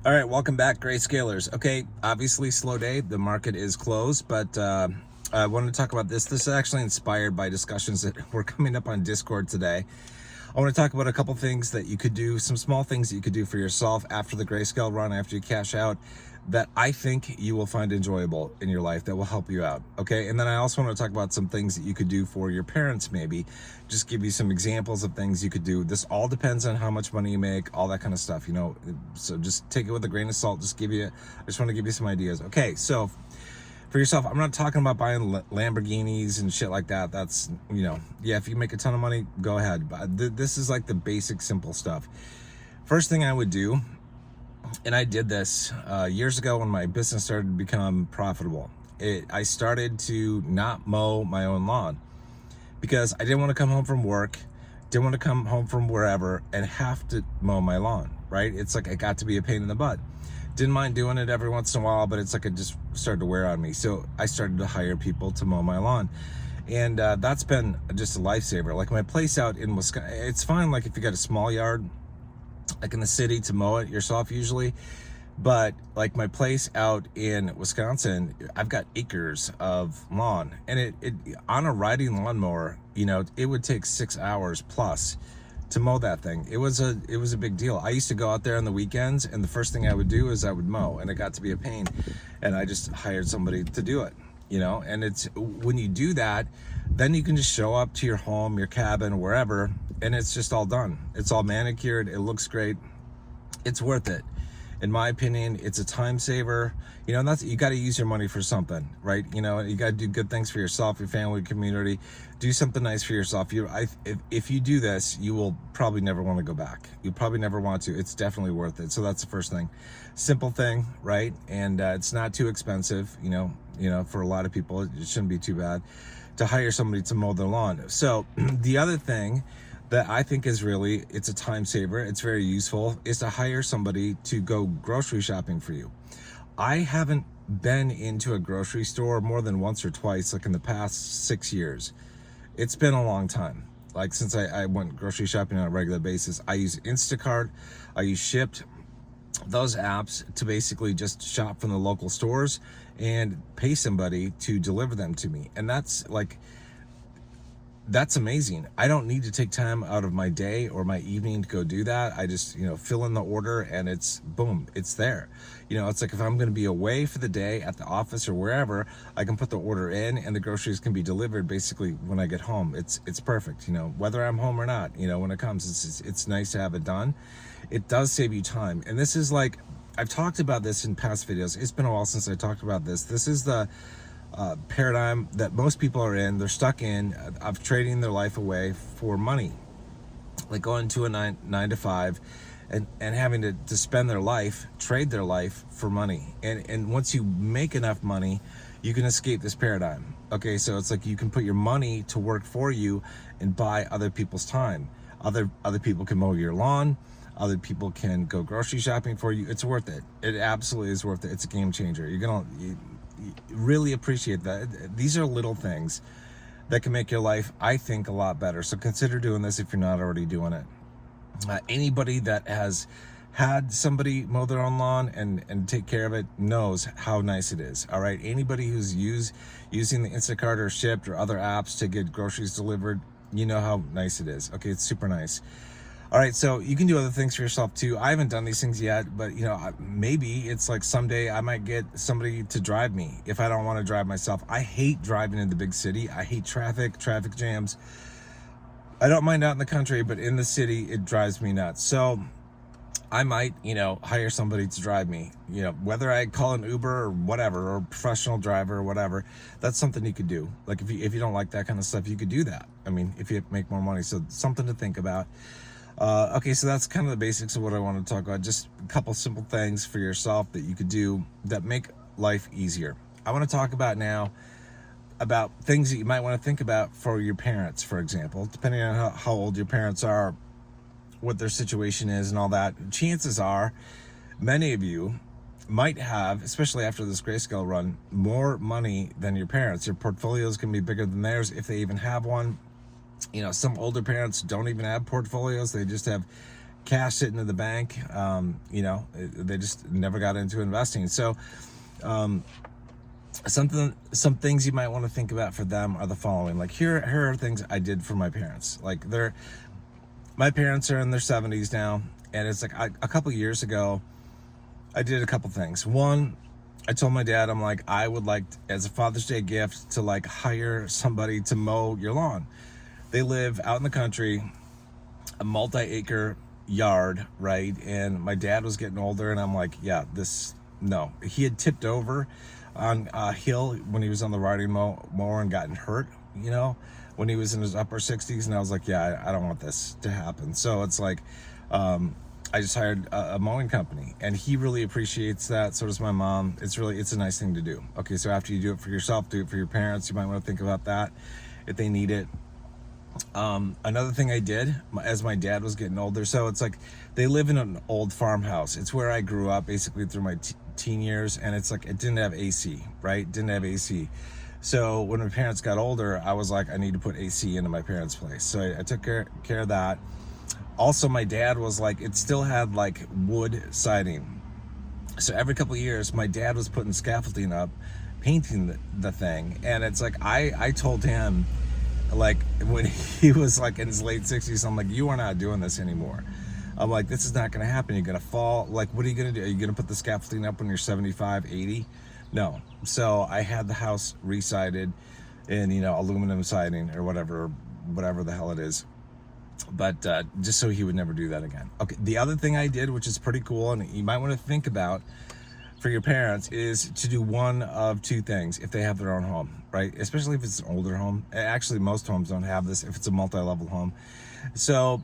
All right, welcome back, Grayscalers. Okay, obviously slow day. The market is closed, but I wanted to talk about this. This is actually inspired by discussions that were coming up on Discord today. I want to talk about a couple things that you could do, some small things that you could do for yourself after the Grayscale run, after you cash out, that I think you will find enjoyable in your life that will help you out. Okay, and then I also want to talk about some things that you could do for your parents, maybe just give you some examples of things you could do. This all depends on how much money you make, all that kind of stuff, so just take it with a grain of salt. I just want to give you some ideas. Okay, so for yourself, I'm not talking about buying Lamborghinis and shit like that. That's, yeah, if you make a ton of money, go ahead. But this is like the basic, simple stuff. First thing I would do, and I did this years ago when my business started to become profitable. I started to not mow my own lawn because I didn't want to come home from work, didn't want to come home from wherever and have to mow my lawn, right? It's like it got to be a pain in the butt. Didn't mind doing it every once in a while, but it's like it just started to wear on me. So I started to hire people to mow my lawn. And that's been just a lifesaver. Like my place out in Wisconsin, it's fine like if you got a small yard, like in the city, to mow it yourself usually. But like my place out in Wisconsin, I've got acres of lawn, and it on a riding lawnmower, it would take 6 hours plus to mow that thing. It was a big deal. I used to go out there on the weekends, and the first thing I would do is I would mow, and it got to be a pain, and I just hired somebody to do it. And it's when you do that, then you can just show up to your home, your cabin, wherever, and it's just all done. It's all manicured. It looks great. It's worth it. In my opinion, it's a time saver. And that's, you got to use your money for something, right? You got to do good things for yourself, your family, community. Do something nice for yourself. If you do this, you will probably never want to go back. You probably never want to. It's definitely worth it. So that's the first thing. Simple thing, right? And it's not too expensive. For a lot of people, it shouldn't be too bad to hire somebody to mow their lawn. So the other thing that I think is it's a time saver, it's very useful, is to hire somebody to go grocery shopping for you. I haven't been into a grocery store more than once or twice, like in the past 6 years. It's been a long time. Like since I went grocery shopping on a regular basis. I use Instacart, I use Shipt, those apps to basically just shop from the local stores and pay somebody to deliver them to me. And that's amazing. I don't need to take time out of my day or my evening to go do that. I just, fill in the order and it's boom, it's there. It's like if I'm going to be away for the day at the office or wherever, I can put the order in and the groceries can be delivered basically when I get home. It's perfect, whether I'm home or not, when it comes, it's nice to have it done. It does save you time. And this is like, I've talked about this in past videos. It's been a while since I talked about this. This is the paradigm that most people are in. They're stuck in of trading their life away for money, like going to a nine to five and having to spend their life, trade their life for money. And once you make enough money, you can escape this paradigm. Okay, so it's like you can put your money to work for you and buy other people's time. Other people can mow your lawn. Other people can go grocery shopping for you. It's worth it. It absolutely is worth it. It's a game changer. You really appreciate that. These are little things that can make your life, I think, a lot better. So consider doing this if you're not already doing it. Anybody that has had somebody mow their own lawn and take care of it knows how nice it is. All right. Anybody who's using the Instacart or Shipt or other apps to get groceries delivered, you know how nice it is. Okay, it's super nice. All right, so you can do other things for yourself too. I haven't done these things yet, but maybe it's like someday I might get somebody to drive me if I don't want to drive myself. I hate driving in the big city. I hate traffic jams. I don't mind out in the country, but in the city, it drives me nuts. So I might, hire somebody to drive me, whether I call an Uber or whatever, or a professional driver or whatever. That's something you could do. Like if you don't like that kind of stuff, you could do that. I mean, if you make more money. So something to think about. Okay, so that's kind of the basics of what I want to talk about. Just a couple simple things for yourself that you could do that make life easier. I want to talk about now about things that you might want to think about for your parents, for example, depending on how old your parents are, what their situation is and all that. Chances are many of you might have, especially after this Grayscale run, more money than your parents. Your portfolios can be bigger than theirs if they even have one. Some older parents don't even have portfolios. They just have cash sitting in the bank. They just never got into investing. So some things you might want to think about for them are the following. Like here are things I did for my parents. Like my parents are in their 70s now, and it's like a couple years ago I did a couple things. One, I told my dad, I'm like, I would like, as a Father's Day gift, to like hire somebody to mow your lawn. They live out in the country, a multi-acre yard, right? And my dad was getting older, and I'm like, yeah, no. He had tipped over on a hill when he was on the riding mower and gotten hurt, when he was in his upper 60s. And I was like, yeah, I don't want this to happen. So it's like, I just hired a mowing company, and he really appreciates that. So does my mom. It's a nice thing to do. Okay, so after you do it for yourself, do it for your parents. You might want to think about that if they need it. Another thing I did as my dad was getting older, so it's like they live in an old farmhouse. It's where I grew up basically through my teen years, and it's like it didn't have AC, right? Didn't have AC. So when my parents got older, I was like, I need to put AC into my parents' place. So I took care of that. Also, my dad was like, it still had like wood siding. So every couple of years, my dad was putting scaffolding up, painting the thing. And it's like, I told him, like when he was like in his late 60s, I'm like, you are not doing this anymore. I'm like, this is not going to happen. You're going to fall. Like, what are you going to do? Are you going to put the scaffolding up when you're 75, 80? No. So I had the house re-sided in, aluminum siding or whatever the hell it is. But just so he would never do that again. Okay, the other thing I did, which is pretty cool, and you might want to think about for your parents, is to do one of two things if they have their own home, right? Especially if it's an older home. Actually, most homes don't have this if it's a multi-level home. So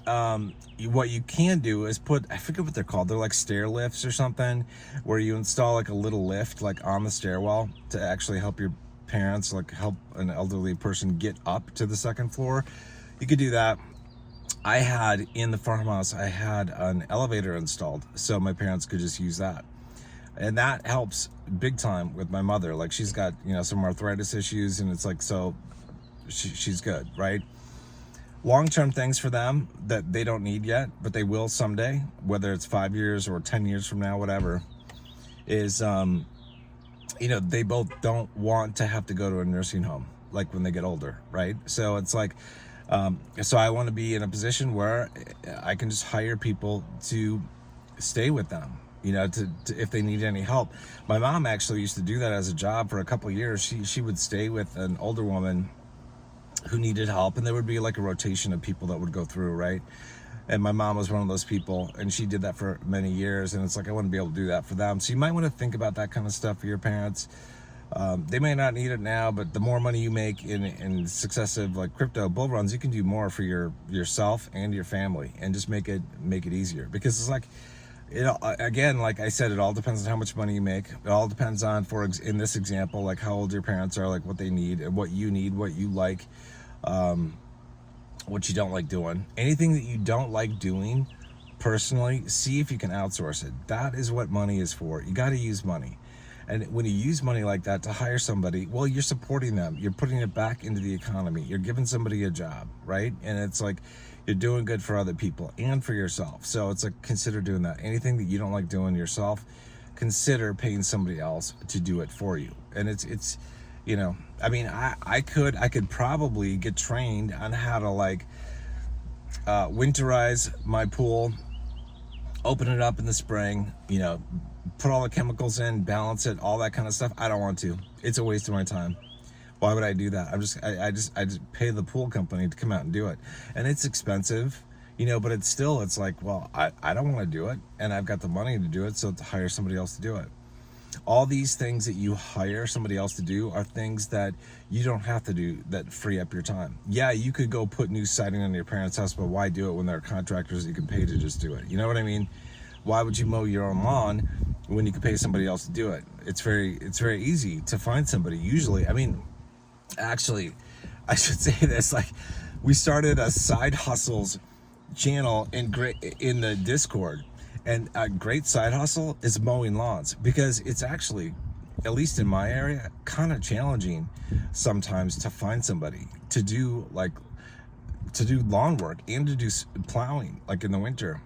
what you can do is I forget what they're called. They're like stair lifts or something, where you install like a little lift like on the stairwell to actually help your parents, like help an elderly person get up to the second floor. You could do that. I had in the farmhouse, I had an elevator installed so my parents could just use that. And that helps big time with my mother. Like she's got, some arthritis issues, and it's like, so she's good, right? Long-term things for them that they don't need yet, but they will someday, whether it's 5 years or 10 years from now, whatever, is, they both don't want to have to go to a nursing home, like when they get older, right? So it's like, so I want to be in a position where I can just hire people to stay with them, to if they need any help. My mom actually used to do that as a job for a couple of years. She would stay with an older woman who needed help, and there would be like a rotation of people that would go through, right? And my mom was one of those people, and she did that for many years, and it's like I want to be able to do that for them. So you might want to think about that kind of stuff for your parents. They may not need it now, but the more money you make in successive like crypto bull runs, you can do more for yourself and your family, and just make it easier. Because it's like, again, like I said, it all depends on how much money you make. It all depends on, in this example, like how old your parents are, like what they need and what you need, what you like, what you don't like doing. Anything that you don't like doing personally, see if you can outsource it. That is what money is for. You got to use money. And when you use money like that to hire somebody, well, you're supporting them. You're putting it back into the economy. You're giving somebody a job, right? And it's like you're doing good for other people and for yourself. So it's like, consider doing that. Anything that you don't like doing yourself, consider paying somebody else to do it for you. And it's I could probably get trained on how to like winterize my pool, open it up in the spring, put all the chemicals in, balance it, all that kind of stuff. I don't want to. It's a waste of my time. Why would I do that? I just pay the pool company to come out and do it. And it's expensive, but it's like, well, I don't want to do it, and I've got the money to do it, so to hire somebody else to do it. All these things that you hire somebody else to do are things that you don't have to do that free up your time. Yeah, you could go put new siding on your parents' house, but why do it when there are contractors that you can pay to just do it? You know what I mean? Why would you mow your own lawn when you could pay somebody else to do it? It's very easy to find somebody. Usually, actually, I should say this, like, we started a side hustles channel in the Discord, and a great side hustle is mowing lawns, because it's actually, at least in my area, kind of challenging sometimes to find somebody to do like to do lawn work and to do plowing, like in the winter.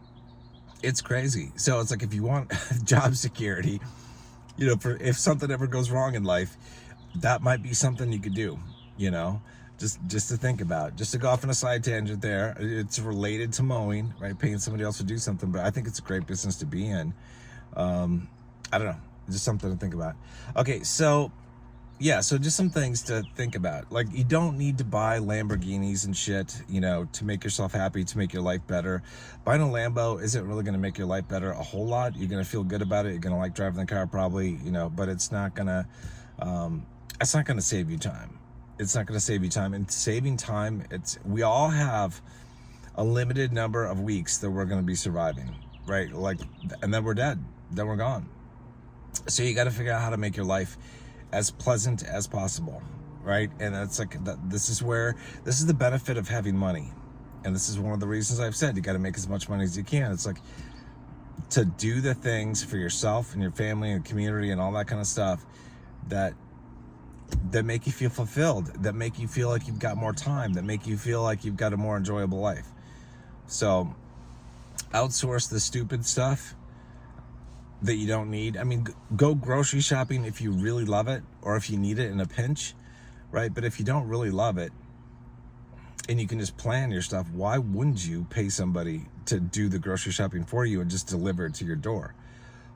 It's crazy. So it's like, if you want job security, you know, for if something ever goes wrong in life, that might be something you could do, you know, just to think about, just to go off on a side tangent there. It's related to mowing, right? Paying somebody else to do something, but I think it's a great business to be in. I don't know, just something to think about. Okay, so yeah, so just some things to think about. Like, you don't need to buy Lamborghinis and shit, you know, to make yourself happy, to make your life better. Buying a Lambo isn't really going to make your life better a whole lot. You're going to feel good about it. You're going to like driving the car probably, you know, but it's not going to save you time. It's not going to save you time. And saving time, we all have a limited number of weeks that we're going to be surviving, right? Like, and then we're dead, then we're gone. So you got to figure out how to make your life as pleasant as possible, right? And that's like, this is the benefit of having money. And this is one of the reasons I've said you got to make as much money as you can. It's like, to do the things for yourself and your family and community and all that kind of stuff that make you feel fulfilled, that make you feel like you've got more time, that make you feel like you've got a more enjoyable life. So outsource the stupid stuff that you don't need. I mean, go grocery shopping if you really love it, or if you need it in a pinch, right? But if you don't really love it and you can just plan your stuff, why wouldn't you pay somebody to do the grocery shopping for you and just deliver it to your door?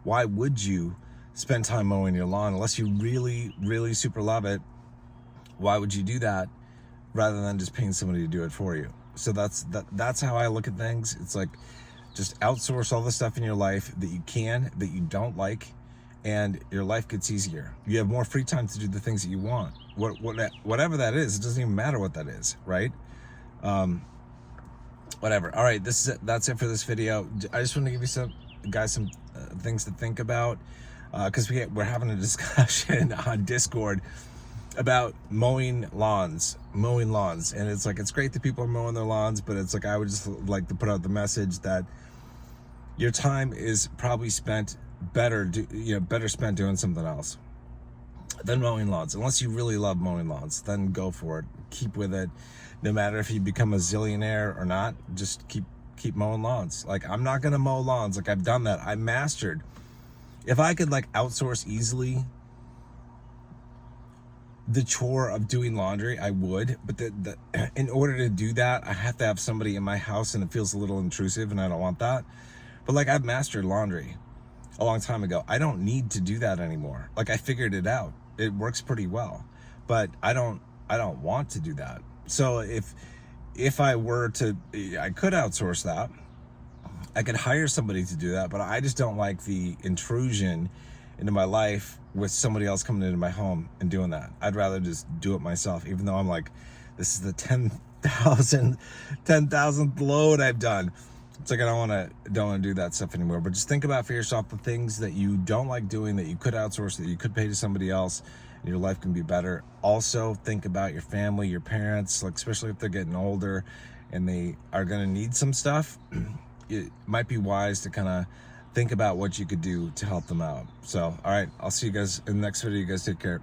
Why would you spend time mowing your lawn unless you really, really super love it? Why would you do that rather than just paying somebody to do it for you? So that's how I look at things. It's like, just outsource all the stuff in your life that you can, that you don't like, and your life gets easier. You have more free time to do the things that you want. Whatever that is, it doesn't even matter what that is, right? Whatever. All right, that's it for this video. I just want to give you some things to think about, because we're having a discussion on Discord about mowing lawns, and it's like, it's great that people are mowing their lawns, but it's like, I would just like to put out the message that your time is probably spent better spent doing something else than mowing lawns. Unless you really love mowing lawns, then go for it. Keep with it. No matter if you become a zillionaire or not, just keep mowing lawns. Like, I'm not gonna mow lawns. Like, I've done that. I mastered. If I could like outsource easily the chore of doing laundry, I would, but in order to do that, I have to have somebody in my house, and it feels a little intrusive, and I don't want that. But like, I've mastered laundry a long time ago. I don't need to do that anymore. Like, I figured it out. It works pretty well, but I don't want to do that. So if I were to, I could outsource that. I could hire somebody to do that, but I just don't like the intrusion into my life with somebody else coming into my home and doing that. I'd rather just do it myself, even though I'm like, this is the 10,000th load I've done. It's like, I don't want to do that stuff anymore. But just think about for yourself the things that you don't like doing, that you could outsource, that you could pay to somebody else, and your life can be better. Also, think about your family, your parents, like, especially if they're getting older and they are going to need some stuff. It might be wise to kind of think about what you could do to help them out. So, all right, I'll see you guys in the next video. You guys take care.